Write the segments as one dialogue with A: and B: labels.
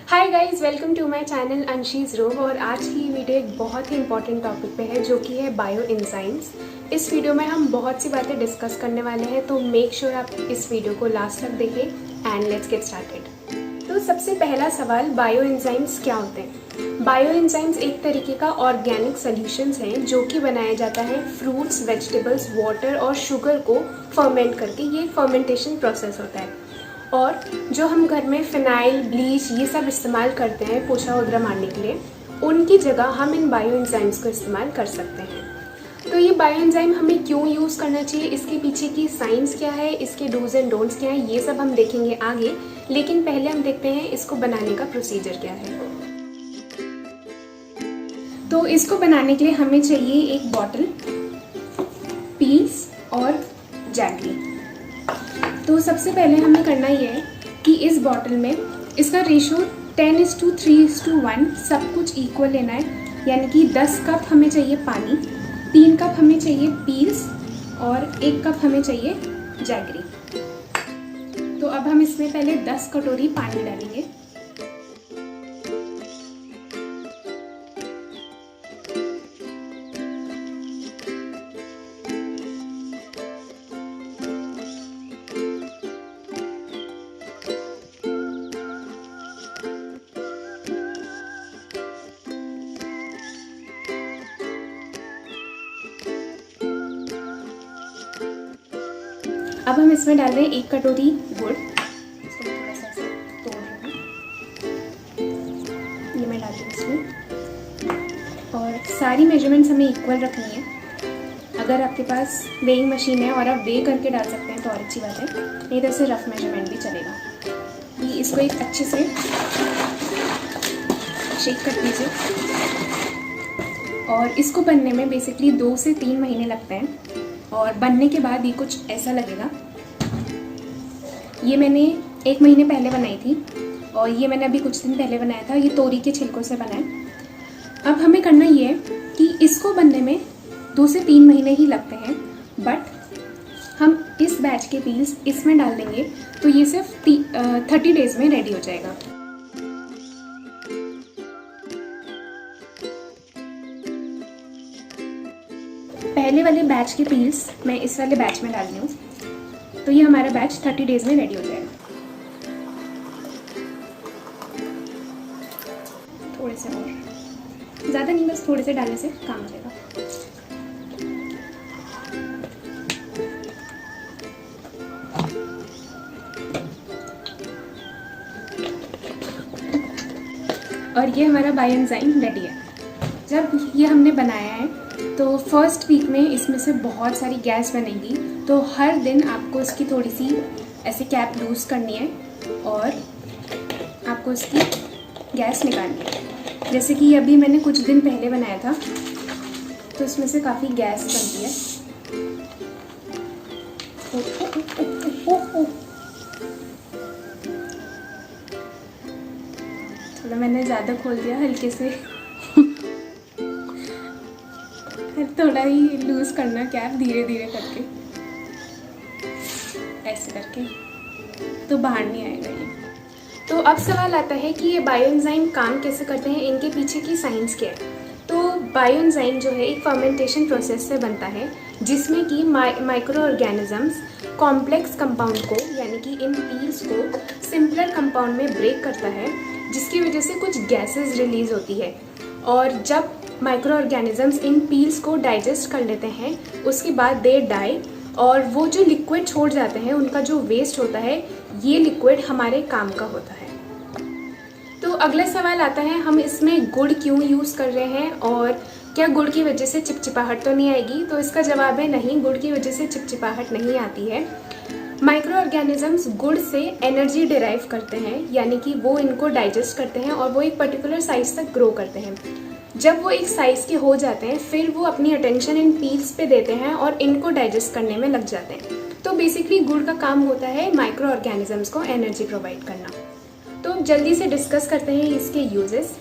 A: Hi guys, welcome to my channel अंशीज रोग। और आज की वीडियो एक बहुत ही इंपॉर्टेंट टॉपिक पे है जो कि है बायो एंजाइम्स। इस वीडियो में हम बहुत सी बातें डिस्कस करने वाले हैं, तो मेक श्योर आप इस वीडियो को लास्ट तक देखें एंड लेट्स गेट स्टार्टेड। तो सबसे पहला सवाल, बायो एंजाइम्स क्या होते हैं। बायो एंजाइम्स एक तरीके का ऑर्गेनिक सोल्यूशंस हैं जो कि बनाया जाता है फ्रूट्स, वेजिटेबल्स, वाटर और शुगर को फर्मेंट करके। ये फर्मेंटेशन प्रोसेस होता है। और जो हम घर में फिनाइल, ब्लीच ये सब इस्तेमाल करते हैं पोछा वगैरह मारने के लिए, उनकी जगह हम इन बायो एंजाइम्स को इस्तेमाल कर सकते हैं। तो ये बायो एंजाइम हमें क्यों यूज़ करना चाहिए, इसके पीछे की साइंस क्या है, इसके डूज एंड डोंट्स क्या है, ये सब हम देखेंगे आगे। लेकिन पहले हम देखते हैं इसको बनाने का प्रोसीजर क्या है। तो इसको बनाने के लिए हमें चाहिए एक बॉटल, पीस और जैगरी। तो सबसे पहले हमें करना ये है कि इस बॉटल में इसका रेशो 10:3:1 सब कुछ इक्वल लेना है। यानी कि 10 कप हमें चाहिए पानी, 3 कप हमें चाहिए पीस और 1 कप हमें चाहिए जैगरी। तो अब हम इसमें पहले 10 कटोरी पानी डालेंगे। अब हम इसमें डाल रहे हैं 1 कटोरी गुड़। इसको थोड़ा सा ऐसे तोड़ रहे हैं, ये मैं डाल रही हूँ इसमें। और सारी मेजरमेंट्स हमें इक्वल रखनी है। अगर आपके पास वेइंग मशीन है और आप वे करके डाल सकते हैं तो और अच्छी बात है, नहीं तो ऐसे रफ मेजरमेंट भी चलेगा। ये इसको एक अच्छे से शेक कर दीजिए। और इसको बनने में बेसिकली 2 से 3 महीने लगते हैं। और बनने के बाद ये कुछ ऐसा लगेगा। ये मैंने 1 महीने पहले बनाई थी और ये मैंने अभी कुछ दिन पहले बनाया था। ये तोरी के छिलकों से बना है। अब हमें करना ये है कि इसको बनने में 2 से 3 महीने ही लगते हैं, बट हम इस बैच के पील्स इसमें डाल देंगे तो ये सिर्फ 30 डेज में रेडी हो जाएगा। पहले वाले बैच के पील्स मैं इस वाले बैच में डाल रही हूँ, तो ये हमारा बैच 30 डेज में रेडी हो जाएगा। थोड़े से और, ज़्यादा नहीं, बस थोड़े से डालने से काम हो जाएगा। और ये हमारा बायो एंजाइम रेडी है। जब ये हमने बनाया है तो फर्स्ट वीक में इसमें से बहुत सारी गैस बनेगी। तो हर दिन आपको इसकी थोड़ी सी ऐसे कैप लूज़ करनी है और आपको इसकी गैस निकालनी है। जैसे कि अभी मैंने कुछ दिन पहले बनाया था तो इसमें से काफ़ी गैस बनती है। थोड़ा मैंने ज़्यादा खोल दिया, हल्के से थोड़ा ही लूज करना कैप, धीरे धीरे करके, ऐसे करके, तो बाहर नहीं आएगा ये। तो अब सवाल आता है कि ये बायो एंजाइम काम कैसे करते हैं, इनके पीछे की साइंस क्या है। तो बायो एंजाइम जो है एक फर्मेंटेशन प्रोसेस से बनता है जिसमें कि माइक्रो ऑर्गेनिजम्स कॉम्प्लेक्स कंपाउंड को, यानी कि इन पील्स को सिंपलर कंपाउंड में ब्रेक करता है, जिसकी वजह से कुछ गैसेस रिलीज होती है। और जब माइक्रो ऑर्गेनिजम्स इन पील्स को डाइजेस्ट कर लेते हैं उसके बाद दे डाई, और वो जो लिक्विड छोड़ जाते हैं, उनका जो वेस्ट होता है, ये लिक्विड हमारे काम का होता है। तो अगला सवाल आता है, हम इसमें गुड़ क्यों यूज़ कर रहे हैं और क्या गुड़ की वजह से चिपचिपाहट तो नहीं आएगी। तो इसका जवाब है नहीं, गुड़ की वजह से चिपचिपाहट नहीं आती है। माइक्रो ऑर्गेनिजम्स गुड़ से एनर्जी डिराइव करते हैं, यानी कि वो इनको डाइजेस्ट करते हैं और वो एक पर्टिकुलर साइज तक ग्रो करते हैं। जब वो एक साइज़ के हो जाते हैं फिर वो अपनी अटेंशन इन पील्स पे देते हैं और इनको डाइजेस्ट करने में लग जाते हैं। तो बेसिकली गुड़ का काम होता है माइक्रो ऑर्गेनिजम्स को एनर्जी प्रोवाइड करना। तो जल्दी से डिस्कस करते हैं इसके यूजेस।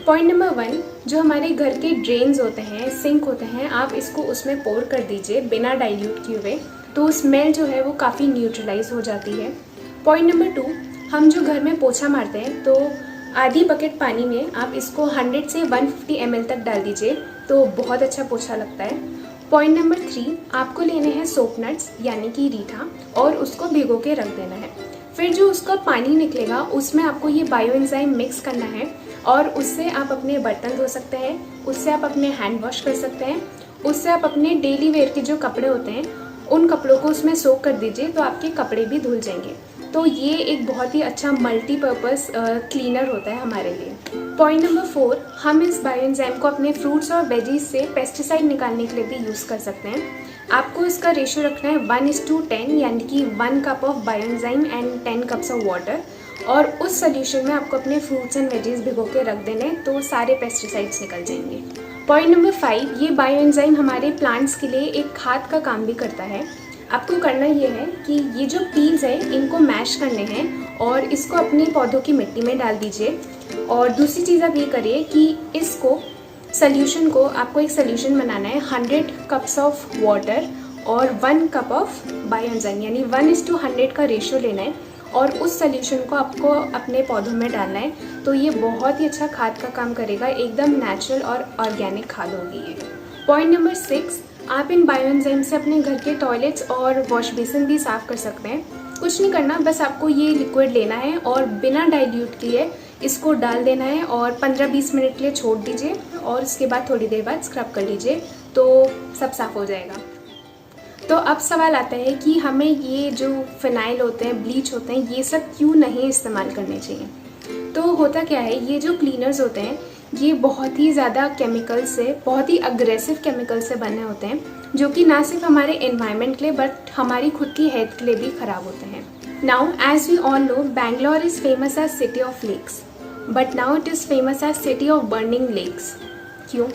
A: पॉइंट नंबर 1, जो हमारे घर के ड्रेन्स होते हैं, सिंक होते हैं, आप इसको उसमें पोर कर दीजिए बिना डाइल्यूट किए हुए, तो स्मेल जो है वो काफ़ी न्यूट्रलाइज हो जाती है। पॉइंट नंबर 2, हम जो घर में पोछा मारते हैं तो आधी बकेट पानी में आप इसको 100 से 150 ml तक डाल दीजिए तो बहुत अच्छा पोछा लगता है। पॉइंट नंबर 3, आपको लेने हैं सोप नट्स यानी कि रीठा और उसको भिगो के रख देना है। फिर जो उसका पानी निकलेगा उसमें आपको ये बायो एंजाइम मिक्स करना है और उससे आप अपने बर्तन धो सकते हैं, उससे आप अपने हैंड वॉश कर सकते हैं, उससे आप अपने डेली वेयर के जो कपड़े होते हैं उन कपड़ों को उसमें सोक कर दीजिए तो आपके कपड़े भी धुल जाएंगे। तो ये एक बहुत ही अच्छा मल्टीपर्पज़ क्लीनर होता है हमारे लिए। पॉइंट नंबर 4, हम इस बायो एंजाइम को अपने फ्रूट्स और वेजीज से पेस्टिसाइड निकालने के लिए भी यूज़ कर सकते हैं। आपको इसका रेशियो रखना है 1:10 यानी कि 1 cup of bio enzyme and 10 cups of water, और उस सोल्यूशन में आपको अपने फ्रूट्स एंड वेजीज भिगो के रख देने तो सारे पेस्टिसाइड्स निकल जाएंगे। पॉइंट नंबर 5, ये बायो एंजाइम हमारे प्लांट्स के लिए एक खाद का काम भी करता है। आपको करना ये है कि ये जो पील्स है इनको मैश करने हैं और इसको अपने पौधों की मिट्टी में डाल दीजिए। और दूसरी चीज़ आप ये करिए कि इसको सोल्यूशन को आपको एक सोल्यूशन बनाना है 100 कप्स ऑफ वाटर और 1 कप ऑफ बायो एंजाइम यानी 1:100 का रेशियो लेना है और उस सोल्यूशन को आपको अपने पौधों में डालना है। तो ये बहुत ही अच्छा खाद का काम करेगा, एकदम नेचुरल और ऑर्गेनिक खाद होगी ये। पॉइंट नंबर 6, आप इन बायो एंजाइम से अपने घर के टॉयलेट्स और वॉश बेसिन भी साफ़ कर सकते हैं। कुछ नहीं करना, बस आपको ये लिक्विड लेना है और बिना डाइल्यूट किए इसको डाल देना है और 15-20 मिनट के लिए छोड़ दीजिए और उसके बाद थोड़ी देर बाद स्क्रब कर लीजिए तो सब साफ़ हो जाएगा। तो अब सवाल आता है कि हमें ये जो फिनाइल होते हैं, ब्लीच होते हैं, ये सब क्यों नहीं इस्तेमाल करने चाहिए। तो होता क्या है, ये जो क्लीनर्स होते हैं ये बहुत ही ज़्यादा केमिकल से, बहुत ही अग्रेसिव केमिकल से बने होते हैं जो कि ना सिर्फ हमारे एनवायरनमेंट के लिए बट हमारी खुद की हेल्थ के लिए भी ख़राब होते हैं। Now as we all know, Bangalore is famous as city of lakes, but now it is famous as city of burning lakes. क्यों?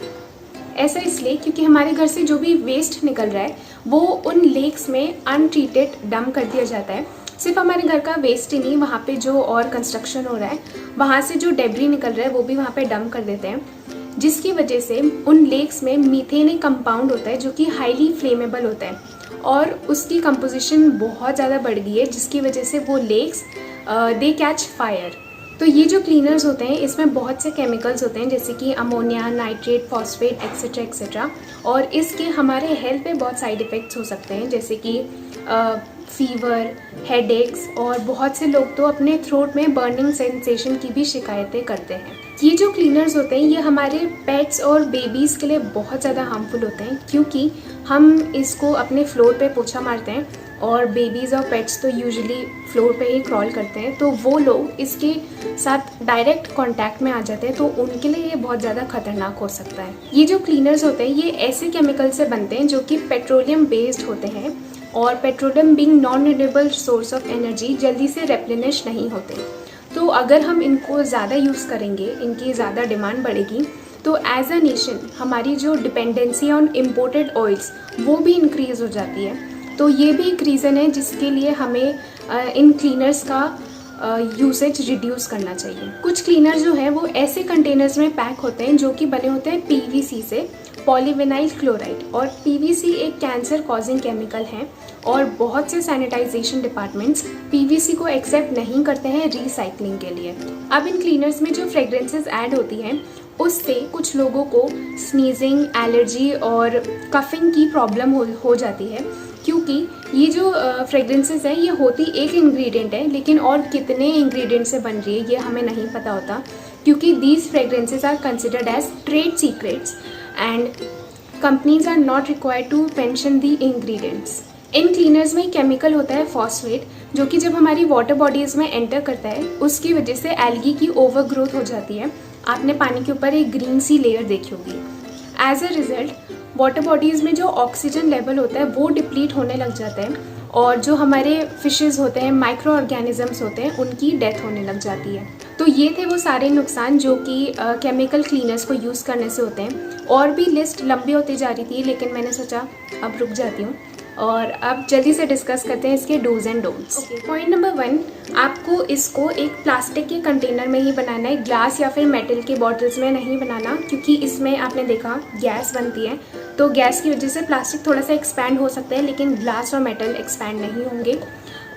A: ऐसा इसलिए क्योंकि हमारे घर से जो भी वेस्ट निकल रहा है वो उन लेक्स में अनट्रीटेड डंप कर दिया जाता है। सिर्फ हमारे घर का वेस्ट ही नहीं, वहाँ पे जो और कंस्ट्रक्शन हो रहा है वहाँ से जो डेब्री निकल रहा है वो भी वहाँ पे डंप कर देते हैं, जिसकी वजह से उन लेक्स में मीथेन एक कंपाउंड होता है जो कि हाईली फ्लेमेबल होता है और उसकी कंपोजिशन बहुत ज़्यादा बढ़ गई है, जिसकी वजह से वो लेक्स दे कैच फायर। तो ये जो क्लीनर्स होते हैं इसमें बहुत से केमिकल्स होते हैं जैसे कि ammonia, nitrate, phosphate etcetera etcetera, और इसके हमारे हेल्थ पे बहुत साइड इफ़ेक्ट्स हो सकते हैं जैसे कि फीवर, हेडेक्स, और बहुत से लोग तो अपने थ्रोट में बर्निंग सेंसेशन की भी शिकायतें करते हैं। ये जो क्लीनर्स होते हैं ये हमारे पेट्स और बेबीज़ के लिए बहुत ज़्यादा हार्मफुल होते हैं क्योंकि हम इसको अपने फ्लोर पे पोछा मारते हैं और बेबीज़ और पेट्स तो यूजुअली फ्लोर पे ही क्रॉल करते हैं, तो वो लोग इसके साथ डायरेक्ट कांटेक्ट में आ जाते हैं तो उनके लिए ये बहुत ज़्यादा खतरनाक हो सकता है। ये जो क्लीनर्स होते हैं ये ऐसे केमिकल से बनते हैं जो कि पेट्रोलियम बेस्ड होते हैं और petroleum being non renewable source of energy जल्दी से रेप्लेनिश नहीं होते। तो अगर हम इनको ज़्यादा यूज़ करेंगे, इनकी ज़्यादा डिमांड बढ़ेगी, तो एज अ नेशन हमारी जो डिपेंडेंसी ऑन इम्पोर्टेड ऑयल्स वो भी इंक्रीज़ हो जाती है। तो ये भी एक रीज़न है जिसके लिए हमें इन क्लीनर्स का यूसेज रिड्यूस करना चाहिए। कुछ क्लीनर जो है वो ऐसे कंटेनर्स में पैक होते हैं जो कि बने होते हैं पीवीसी से, पॉलीविनाइल क्लोराइड, और पीवीसी एक कैंसर कॉजिंग केमिकल है और बहुत से सैनिटाइजेशन डिपार्टमेंट्स पीवीसी को एक्सेप्ट नहीं करते हैं रिसाइकलिंग के लिए। अब इन क्लीनर्स में जो फ्रेग्रेंसेस ऐड होती हैं उससे कुछ लोगों को स्नीजिंग, एलर्जी और कफिंग की प्रॉब्लम हो जाती है क्योंकि ये जो फ्रेग्रेंसेस है ये होती एक इंग्रेडिएंट है लेकिन और कितने इंग्रेडिएंट से बन रही है ये हमें नहीं पता होता क्योंकि these fragrances are considered as trade secrets and companies are not required to mention the ingredients. इन क्लीनर्स में केमिकल होता है फॉस्फेट जो कि जब हमारी वाटर बॉडीज़ में एंटर करता है उसकी वजह से एल्गी की ओवर ग्रोथ हो जाती है। आपने पानी के ऊपर एक ग्रीन सी लेयर देखी होगी। As a result water bodies में जो ऑक्सीजन लेवल होता है वो डिप्लीट होने लग जाता है और जो हमारे फिशेस होते हैं, माइक्रो ऑर्गेनिजम्स होते हैं, उनकी डेथ होने लग जाती है। तो ये थे वो सारे नुकसान जो कि केमिकल क्लीनर्स को यूज़ करने से होते हैं। और भी लिस्ट लंबी होती जा रही थी लेकिन मैंने सोचा अब रुक जाती हूँ और अब जल्दी से डिस्कस करते हैं इसके do's and don'ts. Point number 1, आपको इसको एक प्लास्टिक के कंटेनर में ही बनाना है, ग्लास या फिर मेटल के बॉटल्स में नहीं बनाना क्योंकि इसमें आपने देखा गैस बनती है तो गैस की वजह से प्लास्टिक थोड़ा सा एक्सपैंड हो सकता है लेकिन ग्लास और मेटल एक्सपैंड नहीं होंगे।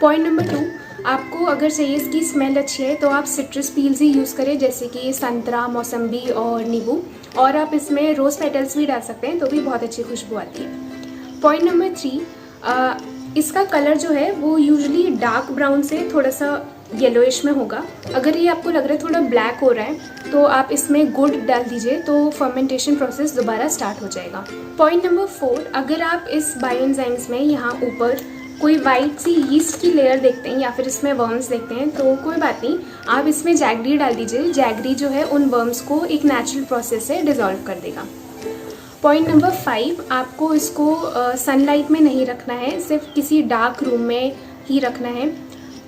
A: पॉइंट नंबर 2, आपको अगर चाहिए इसकी स्मेल अच्छी है तो आप सिट्रस पील्स ही यूज़ करें, जैसे कि संतरा, मौसम्बी और नींबू, और आप इसमें रोज़ पेटल्स भी डाल सकते हैं तो भी बहुत अच्छी खुशबू आती है। पॉइंट नंबर 3, इसका कलर जो है वो यूजुअली डार्क ब्राउन से थोड़ा सा येलोइश में होगा। अगर ये आपको लग रहा है थोड़ा ब्लैक हो रहा है तो आप इसमें गुड़ डाल दीजिए तो फर्मेंटेशन प्रोसेस दोबारा स्टार्ट हो जाएगा। पॉइंट नंबर 4, अगर आप इस बायोएंजाइम्स में यहाँ ऊपर कोई वाइट सी यीस्ट की लेयर देखते हैं या फिर इसमें वर्म्स देखते हैं तो कोई बात नहीं, आप इसमें जैगरी डाल दीजिए। जैगरी जो है उन वर्म्स को एक नेचुरल प्रोसेस से डिज़ोल्व कर देगा। पॉइंट नंबर 5, आपको इसको सनलाइट में नहीं रखना है, सिर्फ किसी डार्क रूम में ही रखना है।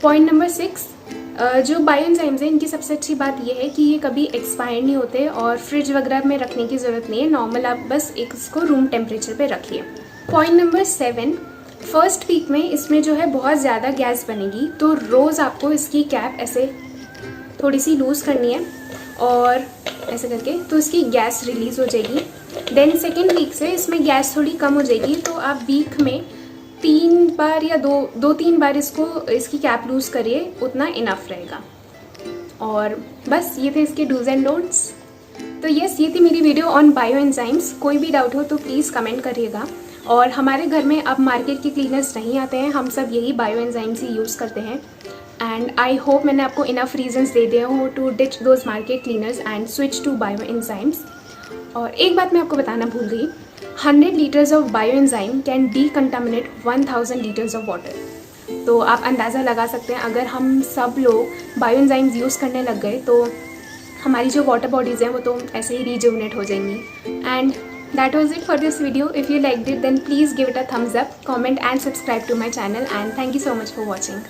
A: पॉइंट नंबर 6, जो बायोएंजाइम्स हैं इनकी सबसे अच्छी बात यह है कि ये कभी एक्सपायर नहीं होते और फ्रिज वगैरह में रखने की ज़रूरत नहीं है। नॉर्मल आप बस इसको रूम टेम्परेचर पे रखिए। पॉइंट नंबर 7, फर्स्ट वीक में इसमें जो है बहुत ज़्यादा गैस बनेगी तो रोज़ आपको इसकी कैप ऐसे थोड़ी सी लूज़ करनी है और ऐसे करके तो इसकी गैस रिलीज़ हो जाएगी। देन सेकेंड वीक से इसमें गैस थोड़ी कम हो जाएगी तो आप वीक में 3 बार या 2-3 बार इसकी कैप लूज़ करिए, उतना इनफ रहेगा। और बस ये थे इसके डूज एंड डोंट्स। तो यस, ये थी मेरी वीडियो ऑन बायोएंजाइम्स। कोई भी डाउट हो तो प्लीज़ कमेंट करिएगा। और हमारे घर में अब मार्केट के क्लीनर्स नहीं आते हैं, हम सब यही बायोएंजाइम्स ही यूज़ करते हैं। एंड आई होप मैंने आपको इनफ रीजंस दे दिए हो to ditch those market cleaners and switch to bioenzymes. और एक बात मैं आपको बताना भूल गई, 100 litres of bioenzyme can decontaminate 1000 litres of water. तो आप अंदाज़ा लगा सकते हैं अगर हम सब लोग बायोएंजाइम्स यूज़ करने लग गए तो हमारी जो वाटर बॉडीज़ हैं वो तो ऐसे ही रिजुवनेट हो जाएंगी। And that was it for this video. If you liked it then please give it a thumbs up, comment and subscribe to my channel, and thank you so much for watching.